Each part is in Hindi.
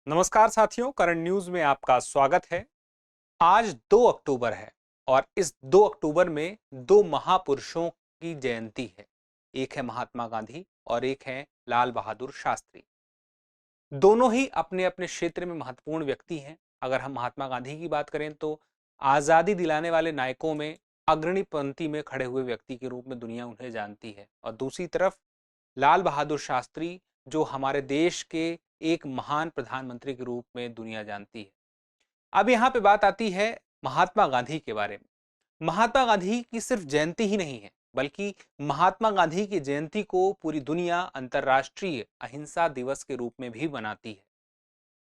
नमस्कार साथियों, करंट न्यूज में आपका स्वागत है। आज 2 अक्टूबर है और इस 2 अक्टूबर में दो महापुरुषों की जयंती है। एक है महात्मा गांधी और एक है लाल बहादुर शास्त्री। दोनों ही अपने अपने क्षेत्र में महत्वपूर्ण व्यक्ति हैं। अगर हम महात्मा गांधी की बात करें तो आजादी दिलाने वाले नायकों में अग्रणी पंक्ति में खड़े हुए व्यक्ति के रूप में दुनिया उन्हें जानती है, और दूसरी तरफ लाल बहादुर शास्त्री जो हमारे देश के एक महान प्रधानमंत्री के रूप में दुनिया जानती है। अब यहाँ पे बात आती है महात्मा गांधी के बारे में। महात्मा गांधी की सिर्फ जयंती ही नहीं है, बल्कि महात्मा गांधी की जयंती को पूरी दुनिया अंतर्राष्ट्रीय अहिंसा दिवस के रूप में भी मनाती है।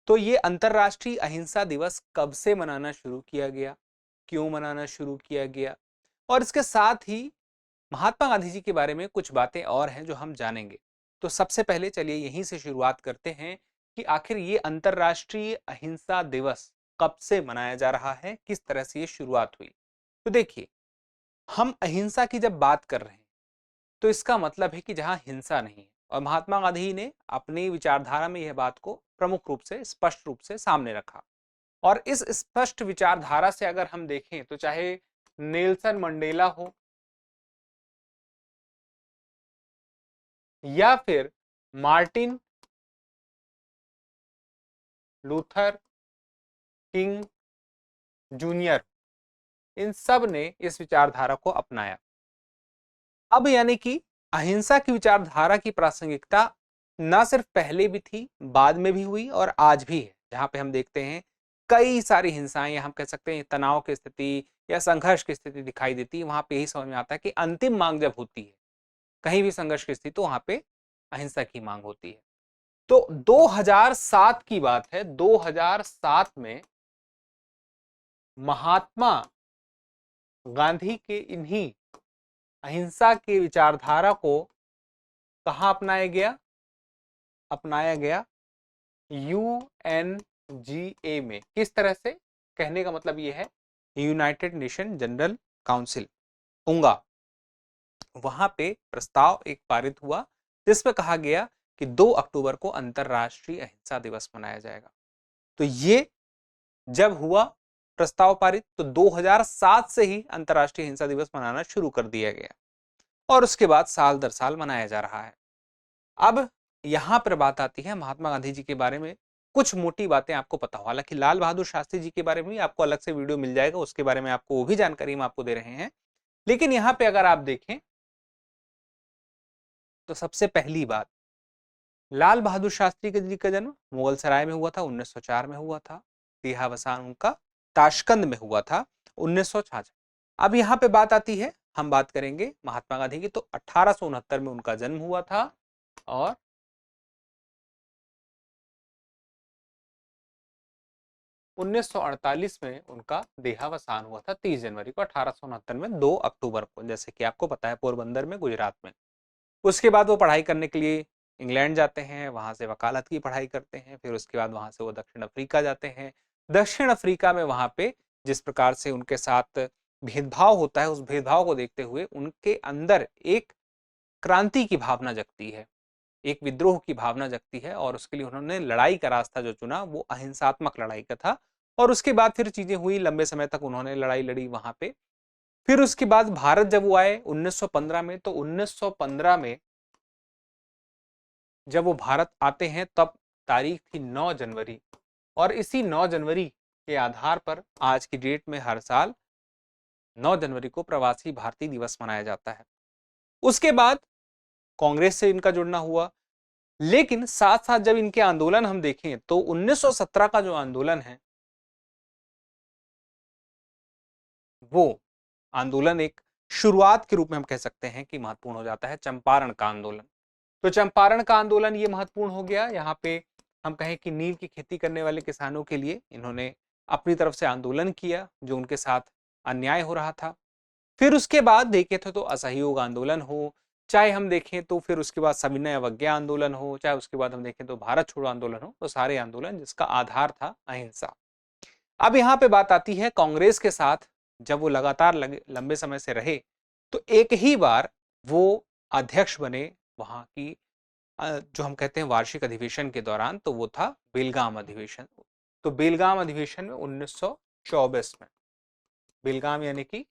तो ये अंतर्राष्ट्रीय अहिंसा दिवस कब से मनाना शुरू किया गया, क्यों मनाना शुरू किया गया, और इसके साथ ही महात्मा गांधी जी के बारे में कुछ बातें और हैं जो हम जानेंगे। तो सबसे पहले चलिए यहीं से शुरुआत करते हैं कि आखिर ये अंतर्राष्ट्रीय अहिंसा दिवस कब से मनाया जा रहा है, किस तरह से ये शुरुआत हुई। तो देखिए, हम अहिंसा की जब बात कर रहे हैं तो इसका मतलब है कि जहां हिंसा नहीं है, और महात्मा गांधी ने अपनी विचारधारा में यह बात को प्रमुख रूप से स्पष्ट रूप से सामने रखा। और इस स्पष्ट विचारधारा से अगर हम देखें तो चाहे नेल्सन मंडेला हो या फिर मार्टिन लूथर किंग जूनियर, इन सब ने इस विचारधारा को अपनाया। अब यानी कि अहिंसा की विचारधारा की प्रासंगिकता न सिर्फ पहले भी थी, बाद में भी हुई और आज भी है। जहां पे हम देखते हैं कई सारी हिंसाएं, या हम कह सकते हैं तनाव की स्थिति या संघर्ष की स्थिति दिखाई देती है, वहां पे यही समझ में आता है कि अंतिम मांग जब होती है कहीं भी संघर्ष की स्थिति, तो वहां पे अहिंसा की मांग होती है। तो 2007 की बात है। 2007 में महात्मा गांधी के इन्हीं अहिंसा की विचारधारा को कहां अपनाया गया? अपनाया गया यूएनजीए में। किस तरह से? कहने का मतलब यह है यूनाइटेड नेशन जनरल काउंसिल, उंगा। वहां पे प्रस्ताव एक पारित हुआ जिसमें कहा गया कि 2 अक्टूबर को अंतरराष्ट्रीय अहिंसा दिवस मनाया जाएगा। तो ये जब हुआ प्रस्ताव पारित, तो 2007 से ही अंतरराष्ट्रीय अहिंसा दिवस मनाना शुरू कर दिया गया और उसके बाद साल दर साल मनाया जा रहा है। अब यहां पर बात आती है महात्मा गांधी जी के बारे में। कुछ मोटी बातें आपको पता हो, हालांकि लाल बहादुर शास्त्री जी के बारे में आपको अलग से वीडियो मिल जाएगा, उसके बारे में आपको वो भी जानकारी हम आपको दे रहे हैं। लेकिन यहां पे अगर आप देखें तो सबसे पहली बात, लाल बहादुर शास्त्री जी का जन्म मुगल सराय में हुआ था, 1904 में हुआ था। देहावसान उनका ताशकंद में हुआ था, 1966। अब यहाँ पे बात आती है, हम बात करेंगे महात्मा गांधी की, तो 1869 में उनका जन्म हुआ था और 1948 में उनका देहावसान हुआ था, 30 जनवरी को। 1869 में 2 अक्टूबर को, जैसे कि आपको पता है, पोरबंदर में, गुजरात में। उसके बाद वो पढ़ाई करने के लिए इंग्लैंड जाते हैं, वहां से वकालत की पढ़ाई करते हैं। फिर उसके बाद वहां से वो दक्षिण अफ्रीका जाते हैं। दक्षिण अफ्रीका में वहां पे जिस प्रकार से उनके साथ भेदभाव होता है, उस भेदभाव को देखते हुए उनके अंदर एक क्रांति की भावना जगती है, एक विद्रोह की भावना जगती है, और उसके लिए उन्होंने लड़ाई का रास्ता जो चुना वो अहिंसात्मक लड़ाई का था। और उसके बाद फिर चीजें हुई, लंबे समय तक उन्होंने लड़ाई लड़ी वहां पे। फिर उसके बाद भारत जब वो आए 1915 में, तो 1915 में जब वो भारत आते हैं तब तारीख थी 9 जनवरी, और इसी 9 जनवरी के आधार पर आज की डेट में हर साल 9 जनवरी को प्रवासी भारतीय दिवस मनाया जाता है। उसके बाद कांग्रेस से इनका जुड़ना हुआ, लेकिन साथ साथ जब इनके आंदोलन हम देखें तो 1917 का जो आंदोलन है वो आंदोलन एक शुरुआत के रूप में हम कह सकते हैं कि महत्वपूर्ण हो जाता है, चंपारण का आंदोलन। तो चंपारण का आंदोलन ये महत्वपूर्ण हो गया। यहाँ पे हम कहें कि नील की खेती करने वाले किसानों के लिए इन्होंने अपनी तरफ से आंदोलन किया, जो उनके साथ अन्याय हो रहा था। फिर उसके बाद देखे तो असहयोग आंदोलन हो, चाहे हम देखें तो फिर उसके बाद सविनय अवज्ञा आंदोलन हो, चाहे उसके बाद हम देखें तो भारत छोड़ो आंदोलन हो, तो सारे आंदोलन जिसका आधार था अहिंसा। अब यहाँ पे बात आती है कांग्रेस के साथ, जब वो लगातार लंबे समय से रहे, तो एक ही बार वो अध्यक्ष बने वहां की जो हम कहते हैं वार्षिक अधिवेशन के दौरान, तो वो था बेलगाम अधिवेशन। तो बेलगाम अधिवेशन में 1924 में, बेलगाम यानी कि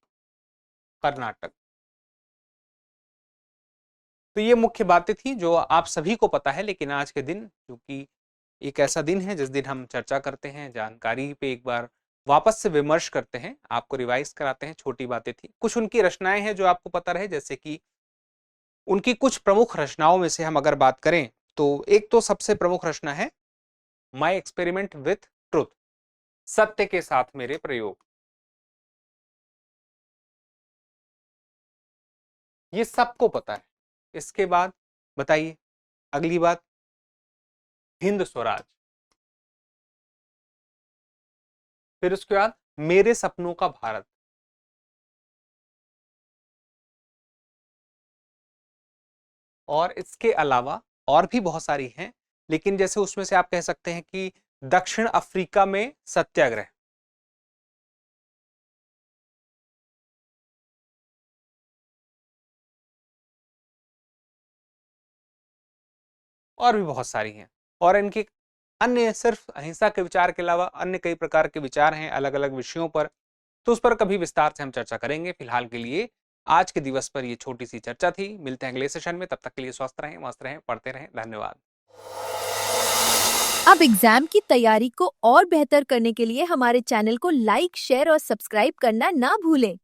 कर्नाटक। तो ये मुख्य बातें थी जो आप सभी को पता है, लेकिन आज के दिन क्योंकि एक ऐसा दिन है जिस दिन हम चर्चा करते हैं, जानकारी पे एक बार वापस से विमर्श करते हैं, आपको रिवाइज कराते हैं। छोटी बातें थी, कुछ उनकी रचनाएं हैं जो आपको पता रहे, जैसे कि उनकी कुछ प्रमुख रचनाओं में से हम अगर बात करें तो एक तो सबसे प्रमुख रचना है माई एक्सपेरिमेंट विथ ट्रुथ, सत्य के साथ मेरे प्रयोग। ये सबको पता है। इसके बाद बताइए अगली बात, हिंद स्वराज। फिर उसके बाद मेरे सपनों का भारत। और इसके अलावा और भी बहुत सारी हैं, लेकिन जैसे उसमें से आप कह सकते हैं कि दक्षिण अफ्रीका में सत्याग्रह। और भी बहुत सारी हैं। और इनके अन्य सिर्फ अहिंसा के विचार के अलावा अन्य कई प्रकार के विचार हैं अलग अलग विषयों पर, तो उस पर कभी विस्तार से हम चर्चा करेंगे। फिलहाल के लिए आज के दिवस पर ये छोटी सी चर्चा थी। मिलते हैं अगले सेशन में, तब तक के लिए स्वस्थ रहें, मस्त रहें, पढ़ते रहें। धन्यवाद। अब एग्जाम की तैयारी को और बेहतर करने के लिए हमारे चैनल को लाइक, शेयर और सब्सक्राइब करना ना भूलें।